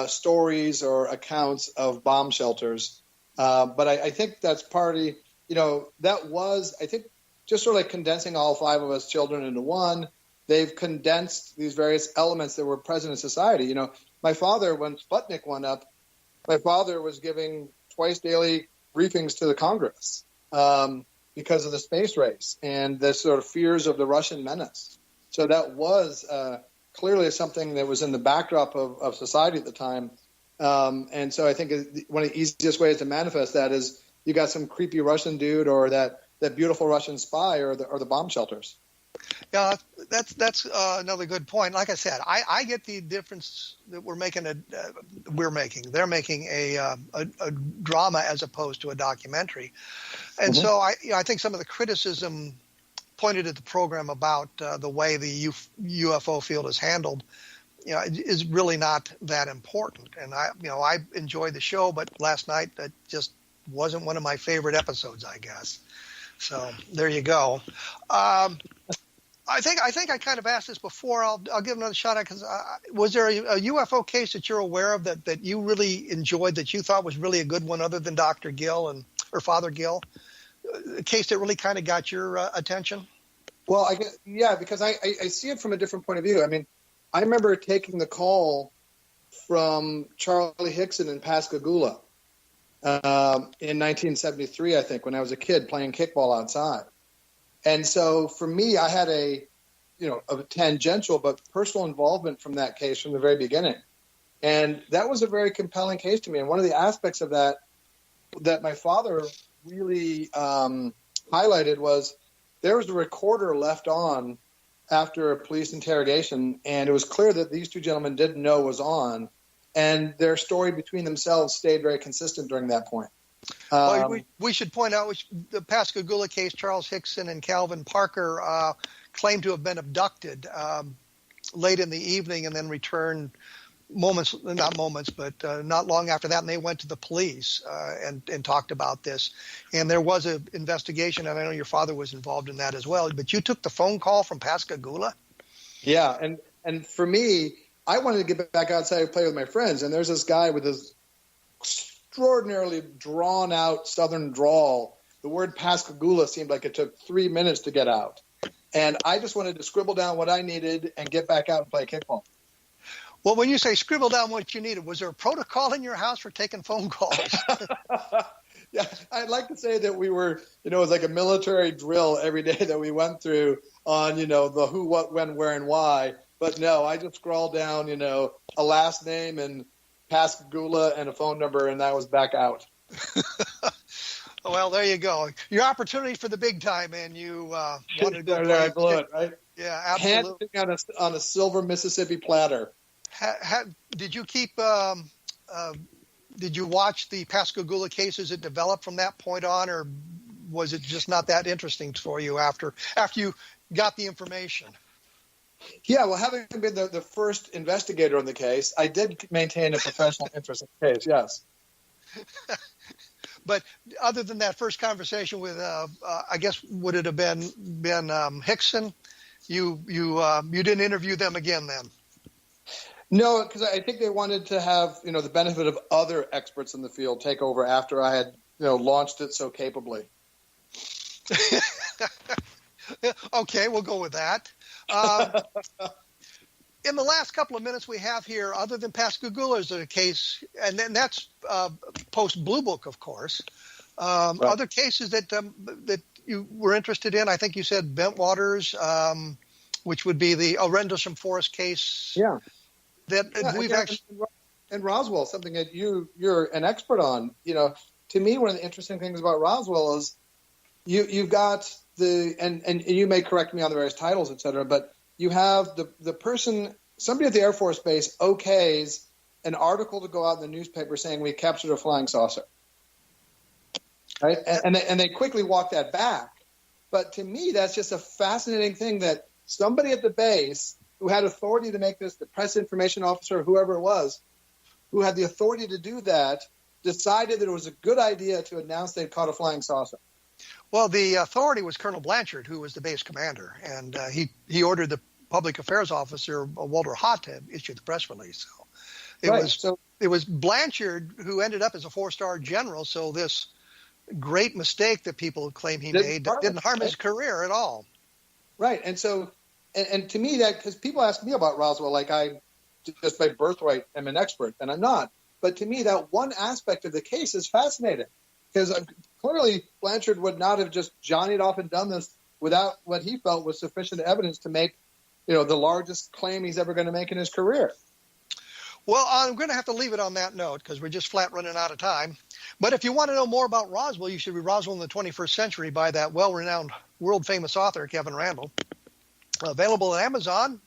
stories or accounts of bomb shelters. But I think that's partly, that was, I think, just sort of like condensing all 5 of us children into one. They've condensed these various elements that were present in society. My father, when Sputnik went up, my father was giving twice daily briefings to the Congress because of the space race and the sort of fears of the Russian menace. So that was clearly something that was in the backdrop of society at the time. And so I think one of the easiest ways to manifest that is you got some creepy Russian dude or that beautiful Russian spy or the bomb shelters. Yeah, that's another good point. Like I said, I get the difference that they're making a drama as opposed to a documentary, and so I think some of the criticism pointed at the program about the way the UFO field is handled, is really not that important. And I enjoyed the show, but last night that just wasn't one of my favorite episodes, I guess. So there you go. I think I kind of asked this before. I'll give another shot at because was there a UFO case that you're aware of that you really enjoyed that you thought was really a good one, other than Dr. Gill or Father Gill? A case that really kind of got your attention? Well, because I see it from a different point of view. I mean, I remember taking the call from Charlie Hickson in Pascagoula in 1973, I think, when I was a kid playing kickball outside. And so for me, I had a tangential but personal involvement from that case from the very beginning. And that was a very compelling case to me. And one of the aspects of that my father really highlighted was there was a recorder left on after a police interrogation, and it was clear that these 2 gentlemen didn't know it was on, and their story between themselves stayed very consistent during that point. We should point out the Pascagoula case, Charles Hickson and Calvin Parker claimed to have been abducted late in the evening and then returned not long after that, and they went to the police and talked about this. And there was an investigation, and I know your father was involved in that as well, but you took the phone call from Pascagoula? Yeah, and for me, I wanted to get back outside and play with my friends, and there's this guy with this extraordinarily drawn-out southern drawl. The word Pascagoula seemed like it took 3 minutes to get out. And I just wanted to scribble down what I needed and get back out and play kickball. Well, when you say scribble down what you needed, was there a protocol in your house for taking phone calls? Yeah, I'd like to say that we were, it was like a military drill every day that we went through on, the who, what, when, where, and why. But no, I just scrawled down, a last name and Pascagoula and a phone number, and that was back out. Well, there you go. Your opportunity for the big time, and you wanted to go there, I blew it, right? Yeah, absolutely. On a silver Mississippi platter. Did you keep? Did you watch the Pascagoula cases that developed from that point on, or was it just not that interesting for you after you got the information? Yeah, well, having been the first investigator on the case, I did maintain a professional interest in the case, yes. But other than that first conversation with, I guess, would it have been Hickson? You didn't interview them again then? No, because I think they wanted to have, the benefit of other experts in the field take over after I had, launched it so capably. Okay, we'll go with that. In the last couple of minutes we have here, other than Pascagoula, is a case, and then that's post Blue Book, of course. Right. Other cases that you were interested in, I think you said Bentwaters, which would be the Rendlesham Forest case. Yeah. We've actually. And Roswell, something that you're an expert on. To me, one of the interesting things about Roswell is you've got and you may correct me on the various titles, et cetera, but you have the person, somebody at the Air Force Base okays an article to go out in the newspaper saying we captured a flying saucer, right? And they quickly walk that back. But to me, that's just a fascinating thing that somebody at the base who had authority to make this, the press information officer, whoever it was, who had the authority to do that, decided that it was a good idea to announce they'd caught a flying saucer. Well, the authority was Colonel Blanchard, who was the base commander, and he ordered the public affairs officer, Walter Haut, to issue the press release. So it was Blanchard who ended up as a 4-star general, so this great mistake that people claim he made didn't harm his career at all. Right, and so, and to me, that, because people ask me about Roswell, like I just by birthright am an expert, and I'm not. But to me, that one aspect of the case is fascinating, because clearly Blanchard would not have just johnnied off and done this without what he felt was sufficient evidence to make, the largest claim he's ever going to make in his career. Well, I'm going to have to leave it on that note because we're just flat running out of time. But if you want to know more about Roswell, you should read Roswell in the 21st Century by that well-renowned, world-famous author, Kevin Randle. Available at Amazon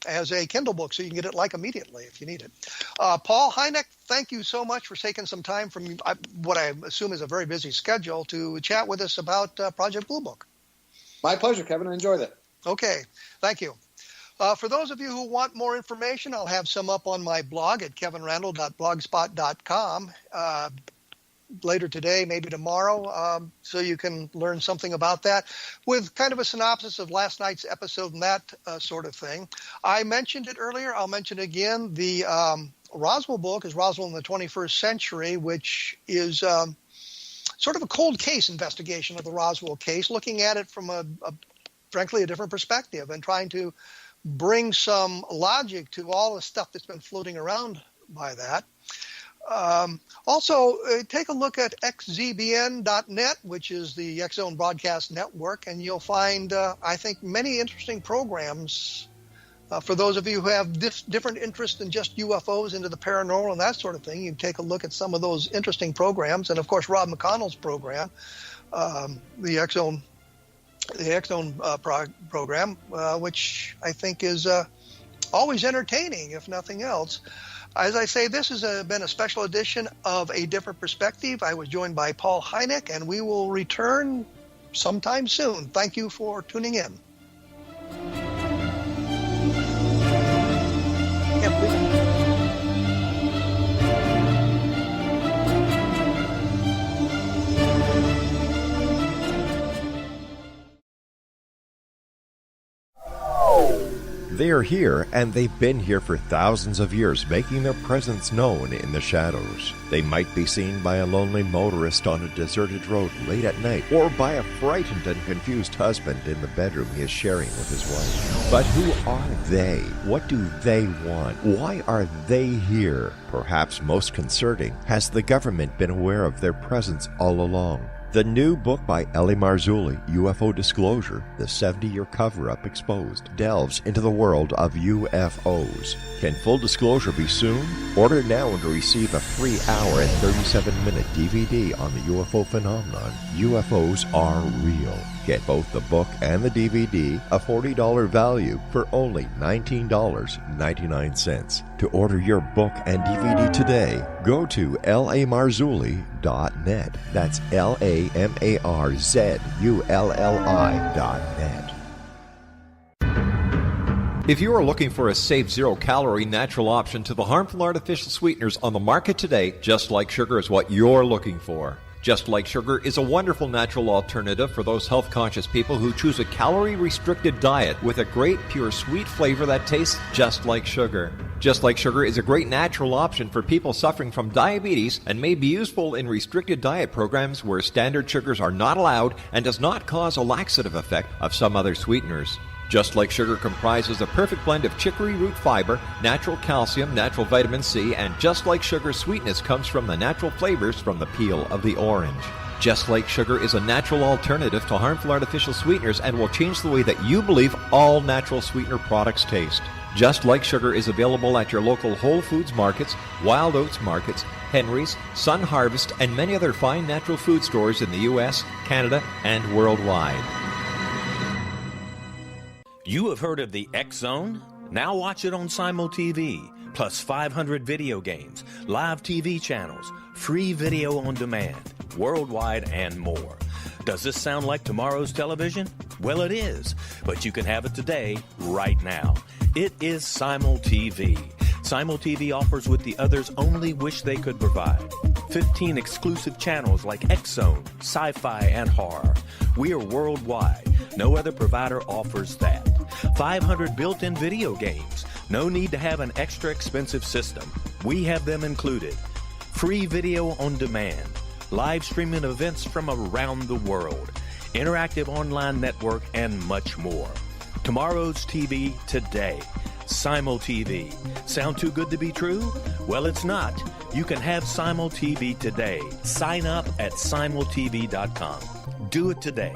as a Kindle book, so you can get it immediately if you need it. Paul Hynek, thank you so much for taking some time from what I assume is a very busy schedule to chat with us about Project Blue Book. My pleasure, Kevin. I enjoyed it. Okay, thank you. For those of you who want more information, I'll have some up on my blog at kevinrandle.blogspot.com later today, maybe tomorrow, so you can learn something about that with kind of a synopsis of last night's episode and that sort of thing. I mentioned it earlier. I'll mention it again. The Roswell book is Roswell in the 21st Century, which is sort of a cold case investigation of the Roswell case, looking at it from frankly, a different perspective and trying to bring some logic to all the stuff that's been floating around by that. Also, take a look at xzbn.net, which is the X-Zone Broadcast Network, and you'll find, I think, many interesting programs for those of you who have different interests than just UFOs into the paranormal and that sort of thing. You can take a look at some of those interesting programs. And, of course, Rob McConnell's program, the X-Zone program, which I think is always entertaining, if nothing else. As I say, this has been a special edition of A Different Perspective. I was joined by Paul Hynek, and we will return sometime soon. Thank you for tuning in. They are here, and they've been here for thousands of years, making their presence known in the shadows. They might be seen by a lonely motorist on a deserted road late at night, or by a frightened and confused husband in the bedroom he is sharing with his wife. But who are they? What do they want? Why are they here? Perhaps most concerning, has the government been aware of their presence all along? The new book by L.A. Marzulli, UFO Disclosure, the 70-year cover-up exposed, delves into the world of UFOs. Can full disclosure be soon? Order now and receive a free hour and 37-minute DVD on the UFO phenomenon. UFOs are real. Get both the book and the DVD, a $40 value, for only $19.99. To order your book and DVD today, go to lamarzulli.net. That's LAMARZULLI.net. If you are looking for a safe, zero-calorie natural option to the harmful artificial sweeteners on the market today, Just Like Sugar is what you're looking for. Just Like Sugar is a wonderful natural alternative for those health-conscious people who choose a calorie-restricted diet with a great, pure, sweet flavor that tastes just like sugar. Just Like Sugar is a great natural option for people suffering from diabetes and may be useful in restricted diet programs where standard sugars are not allowed and does not cause a laxative effect of some other sweeteners. Just Like Sugar comprises a perfect blend of chicory root fiber, natural calcium, natural vitamin C, and Just Like Sugar's sweetness comes from the natural flavors from the peel of the orange. Just Like Sugar is a natural alternative to harmful artificial sweeteners and will change the way that you believe all natural sweetener products taste. Just Like Sugar is available at your local Whole Foods markets, Wild Oats markets, Henry's, Sun Harvest, and many other fine natural food stores in the U.S., Canada, and worldwide. You have heard of the X-Zone? Now watch it on Simul TV, plus 500 video games, live TV channels, free video on demand, worldwide, and more. Does this sound like tomorrow's television? Well, it is, but you can have it today, right now. It is Simul TV. SimulTV offers what the others only wish they could provide. 15 exclusive channels like X-Zone, Sci-Fi, and Horror. We are worldwide. No other provider offers that. 500 built-in video games. No need to have an extra expensive system. We have them included. Free video on demand. Live streaming events from around the world. Interactive online network, and much more. Tomorrow's TV today. SimulTV. Sound too good to be true? Well, it's not. You can have SimulTV today. Sign up at simultv.com. Do it today.